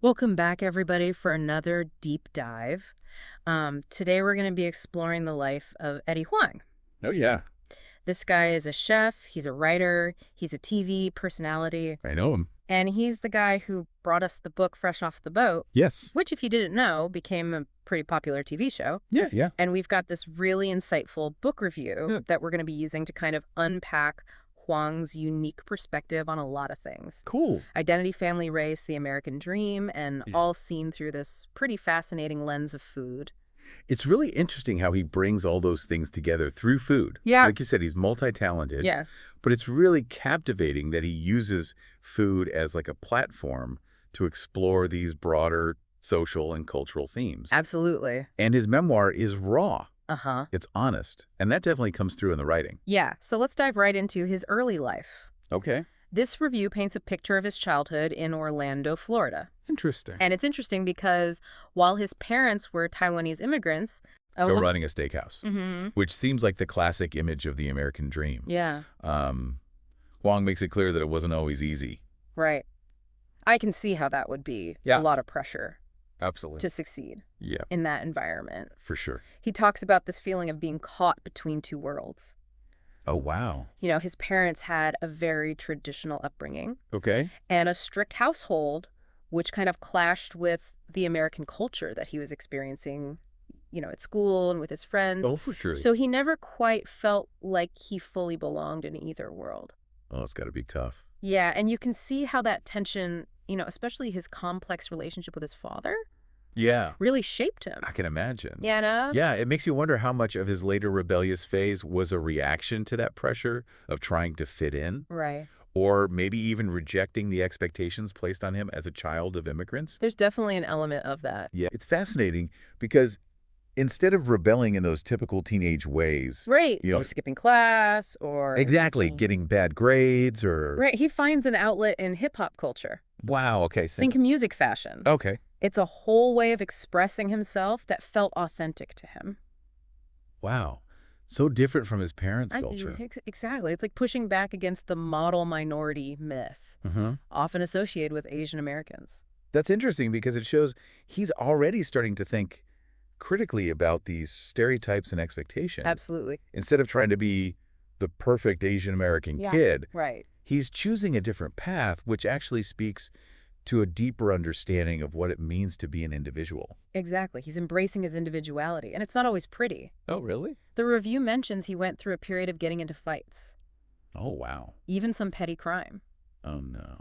Welcome back, everybody, for another deep dive. Today, we're going to be exploring the life of Eddie Huang. Oh, yeah. This guy is a chef, he's a writer, he's a TV personality, I know him. and he's the guy who brought us the book Fresh Off the Boat, Yes. which, if you didn't know, became a pretty popular TV show. Yeah, yeah. And we've got this really insightful book review that we're going to be using to kind of unpack Huang's unique perspective on a lot of things. Cool. Identity, family, race, the American dream, and Yeah. all seen through this pretty fascinating lens of food. It's really interesting how he brings all those things together through food. Yeah. Like you said, he's multi-talented. Yeah, But it's really captivating that he uses food as like a platform to explore these broader social and cultural themes. absolutely. And his memoir is raw. Uh-huh. It's honest. And that definitely comes through in the writing. Yeah, so let's dive right into his early life. Okay. This review paints a picture of his childhood in Orlando, Florida. Interesting. And it's interesting because while his parents were Taiwanese immigrants... Go running a steakhouse, Mm-hmm. which seems like the classic image of the American dream. Yeah, Huang makes it clear that it wasn't always easy. right. I can see how that would be Yeah. a lot of pressure Absolutely. to succeed Yeah, in that environment. for sure. He talks about this feeling of being caught between two worlds. Oh, wow. You know, his parents had a very traditional upbringing Okay. and a strict household, which kind of clashed with the American culture that he was experiencing, you know, at school and with his friends. Oh, for sure. So he never quite felt like he fully belonged in either world. Oh, it's got to be tough. Yeah, and you can see how that tension, you know, especially his complex relationship with his father, Yeah, really shaped him. I can imagine. You know? Yeah, it makes you wonder how much of his later rebellious phase was a reaction to that pressure of trying to fit in, Right. or maybe even rejecting the expectations placed on him as a child of immigrants. There's definitely an element of that. Yeah, it's fascinating because instead of rebelling in those typical teenage ways, Right. You know, Skipping class or... exactly, something. getting bad grades or... Right. He finds an outlet in hip-hop culture. Wow, okay. Think music fashion. Okay. It's a whole way of expressing himself that felt authentic to him. Wow. So different from his parents' culture. Exactly. It's like pushing back against the model minority myth, Mm-hmm. often associated with Asian Americans. That's interesting because it shows he's already starting to think critically about these stereotypes and expectations. Absolutely. Instead of trying to be the perfect Asian American Yeah. kid, Right. he's choosing a different path, which actually speaks to a deeper understanding of what it means to be an individual. Exactly. He's embracing his individuality, and it's not always pretty. Oh, really? The review mentions he went through a period of getting into fights, Oh, wow. even some petty crime. Oh, no.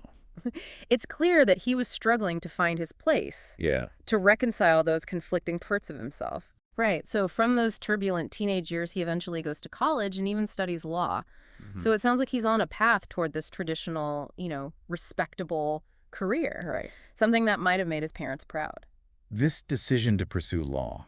It's clear that he was struggling to find his place, Yeah. to reconcile those conflicting parts of himself. Right. So from those turbulent teenage years, he eventually goes to college and even studies law. Mhm. So it sounds like he's on a path toward this traditional, you know, respectable career. Right. Something that might have made his parents proud. This decision to pursue law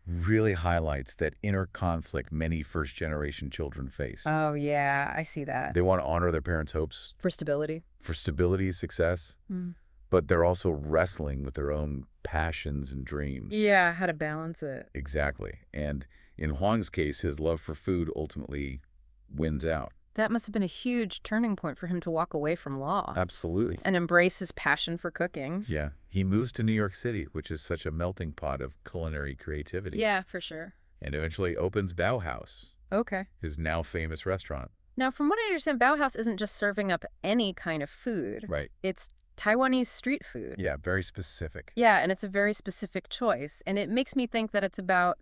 really highlights that inner conflict many first-generation children face. Oh, yeah, I see that. They want to honor their parents' hopes For stability. for stability, success, Mm. but they're also wrestling with their own passions and dreams. Yeah, how to balance it. Exactly. And in Huang's case, his love for food ultimately wins out. That must have been a huge turning point for him to walk away from law Absolutely. and embrace his passion for cooking. Yeah. He moves to New York City, which is such a melting pot of culinary creativity. Yeah, for sure. And eventually opens Bauhaus, Okay. his now famous restaurant. Now, from what I understand, Bauhaus isn't just serving up any kind of food. Right. It's Taiwanese street food. Yeah, very specific. Yeah, and it's a very specific choice. And it makes me think that it's about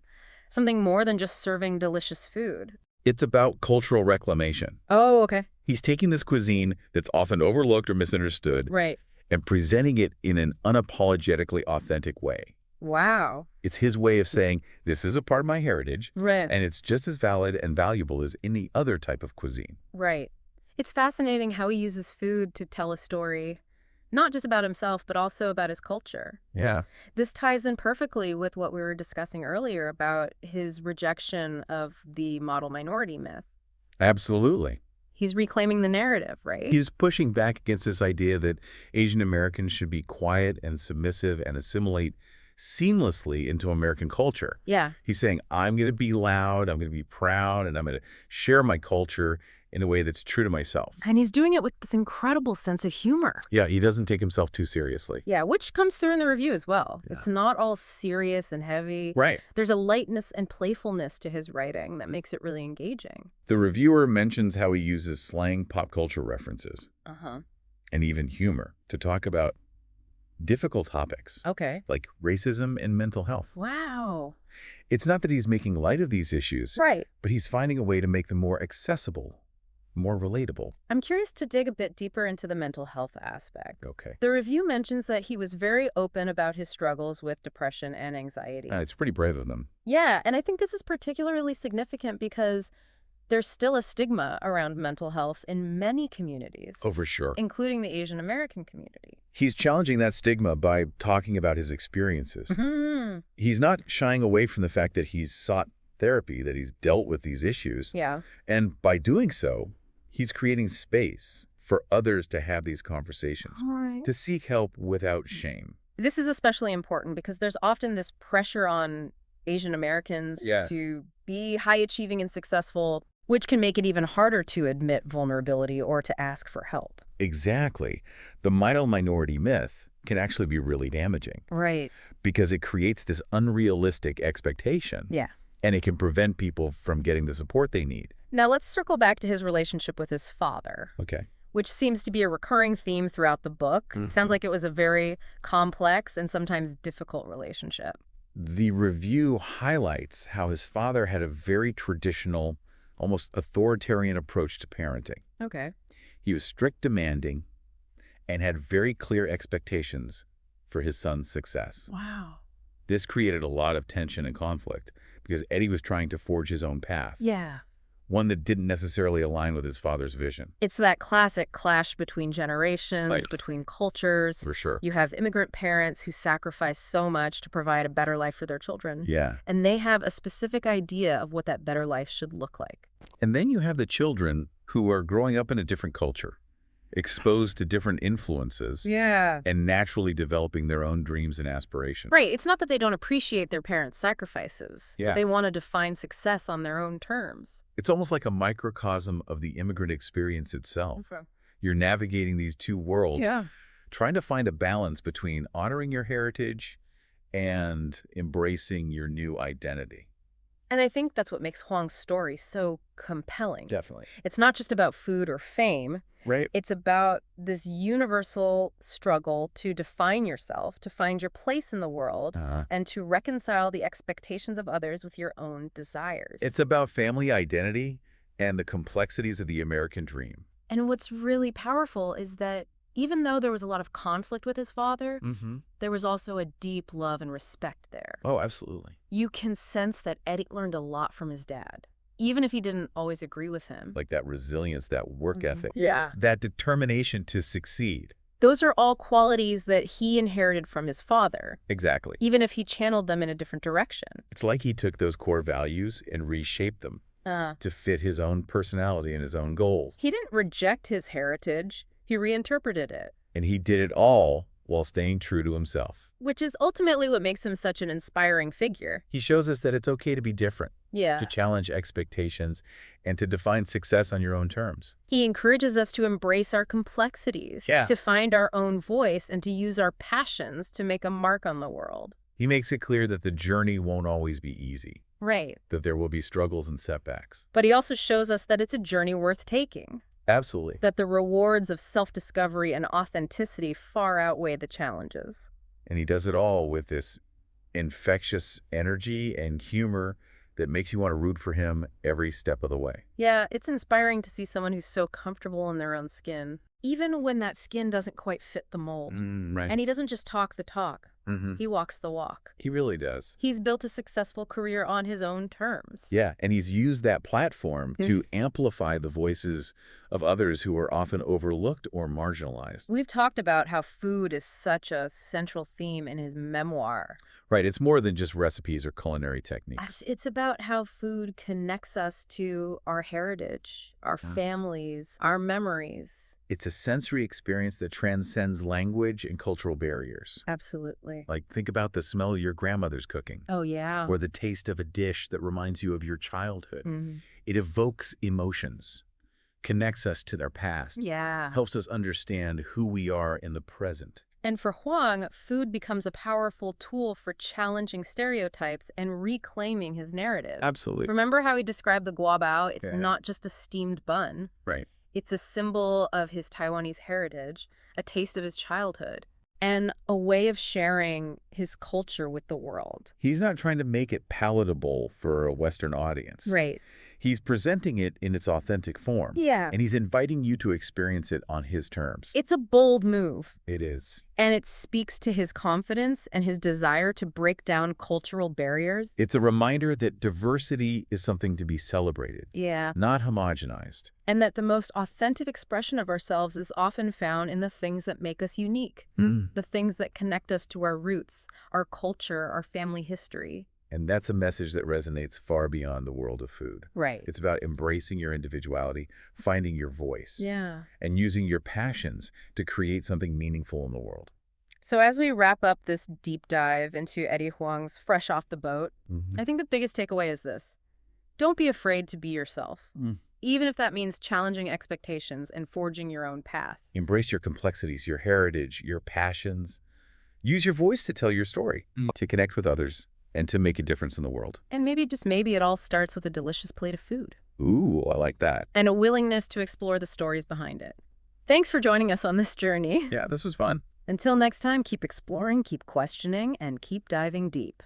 something more than just serving delicious food. It's about cultural reclamation. Oh, okay. He's taking this cuisine that's often overlooked or misunderstood Right. and presenting it in an unapologetically authentic way. Wow. It's his way of saying, this is a part of my heritage, Right. and it's just as valid and valuable as any other type of cuisine. Right. It's fascinating how he uses food to tell a story, not just about himself, but also about his culture. Yeah. This ties in perfectly with what we were discussing earlier about his rejection of the model minority myth. Absolutely. He's reclaiming the narrative, right? He's pushing back against this idea that Asian Americans should be quiet and submissive and assimilate seamlessly into American culture. Yeah. He's saying, I'm going to be loud, I'm going to be proud, and I'm going to share my culture in a way that's true to myself. And he's doing it with this incredible sense of humor. Yeah, he doesn't take himself too seriously. Yeah, which comes through in the review as well. Yeah. It's not all serious and heavy. Right. There's a lightness and playfulness to his writing that makes it really engaging. The reviewer mentions how he uses slang, pop culture references, Uh-huh. and even humor to talk about difficult topics Okay. like racism and mental health. Wow. It's not that he's making light of these issues, Right. but he's finding a way to make them more accessible, more relatable. I'm curious to dig a bit deeper into the mental health aspect. Okay. The review mentions that he was very open about his struggles with depression and anxiety. It's pretty brave of them. Yeah, and I think this is particularly significant because there's still a stigma around mental health in many communities, Oh, for sure. including the Asian American community. He's challenging that stigma by talking about his experiences. Hmm. He's not shying away from the fact that he's sought therapy, that he's dealt with these issues. Yeah. And by doing so, he's creating space for others to have these conversations, All right. to seek help without shame. This is especially important because there's often this pressure on Asian Americans Yeah. to be high-achieving and successful, which can make it even harder to admit vulnerability or to ask for help. Exactly. The minority myth can actually be really damaging Right. because it creates this unrealistic expectation. Yeah. And it can prevent people from getting the support they need. Now let's circle back to his relationship with his father, Okay. which seems to be a recurring theme throughout the book. It sounds like it was a very complex and sometimes difficult relationship. The review highlights how his father had a very traditional, almost authoritarian approach to parenting. Okay. He was strict, demanding, and had very clear expectations for his son's success. Wow. This created a lot of tension and conflict because Eddie was trying to forge his own path, Yeah. one that didn't necessarily align with his father's vision. It's that classic clash between generations, Right. between cultures. For sure. You have immigrant parents who sacrifice so much to provide a better life for their children. Yeah. And they have a specific idea of what that better life should look like. And then you have the children who are growing up in a different culture, exposed to different influences, Yeah. and naturally developing their own dreams and aspirations. Right. It's not that they don't appreciate their parents' sacrifices. Yeah. But they want to define success on their own terms. It's almost like a microcosm of the immigrant experience itself. You're navigating these two worlds, Yeah. trying to find a balance between honoring your heritage and embracing your new identity. And I think that's what makes Huang's story so compelling. Definitely. It's not just about food or fame. Right? It's about this universal struggle to define yourself, to find your place in the world, and to reconcile the expectations of others with your own desires. It's about family identity and the complexities of the American dream. And what's really powerful is that even though there was a lot of conflict with his father, there was also a deep love and respect there. Oh, absolutely. You can sense that Eddie learned a lot from his dad, even if he didn't always agree with him. Like that resilience, that work ethic, Yeah. that determination to succeed. Those are all qualities that he inherited from his father, Exactly. even if he channeled them in a different direction. It's like he took those core values and reshaped them to fit his own personality and his own goals. He didn't reject his heritage. He reinterpreted it, And he did it all while staying true to himself. which is ultimately what makes him such an inspiring figure. He shows us that it's okay to be different, Yeah. to challenge expectations, and to define success on your own terms. He encourages us to embrace our complexities, Yeah. to find our own voice, and to use our passions to make a mark on the world. He makes it clear that the journey won't always be easy, Right. that there will be struggles and setbacks. But he also shows us that it's a journey worth taking, Absolutely. that the rewards of self-discovery and authenticity far outweigh the challenges. And he does it all with this infectious energy and humor that makes you want to root for him every step of the way. Yeah, it's inspiring to see someone who's so comfortable in their own skin, even when that skin doesn't quite fit the mold. Right. And he doesn't just talk the talk. He walks the walk. He really does. He's built a successful career on his own terms. Yeah, and he's used that platform to amplify the voices of others who are often overlooked or marginalized. We've talked about how food is such a central theme in his memoir. Right, it's more than just recipes or culinary techniques. It's about how food connects us to our heritage, our families, our memories. It's a sensory experience that transcends language and cultural barriers. Absolutely. Like, think about the smell of your grandmother's cooking, Oh, yeah. or the taste of a dish that reminds you of your childhood. Mhm. It evokes emotions, connects us to their past, Yeah. helps us understand who we are in the present. And for Huang, food becomes a powerful tool for challenging stereotypes and reclaiming his narrative. Absolutely. Remember how he described the guabao? It's Yeah. not just a steamed bun. Right. It's a symbol of his Taiwanese heritage, a taste of his childhood, and a way of sharing his culture with the world. He's not trying to make it palatable for a Western audience. Right. He's presenting it in its authentic form. Yeah. And he's inviting you to experience it on his terms. It's a bold move. It is. And it speaks to his confidence and his desire to break down cultural barriers. It's a reminder that diversity is something to be celebrated, Yeah. not homogenized. And that the most authentic expression of ourselves is often found in the things that make us unique, the things that connect us to our roots, our culture, our family history. And that's a message that resonates far beyond the world of food. Right. It's about embracing your individuality, finding your voice, Yeah. and using your passions to create something meaningful in the world. So as we wrap up this deep dive into Eddie Huang's Fresh Off the Boat, I think the biggest takeaway is this. Don't be afraid to be yourself, even if that means challenging expectations and forging your own path. Embrace your complexities, your heritage, your passions. Use your voice to tell your story, to connect with others, and to make a difference in the world. And maybe, just maybe, it all starts with a delicious plate of food. Ooh, I like that. And a willingness to explore the stories behind it. Thanks for joining us on this journey. Yeah, this was fun. Until next time, keep exploring, keep questioning, and keep diving deep.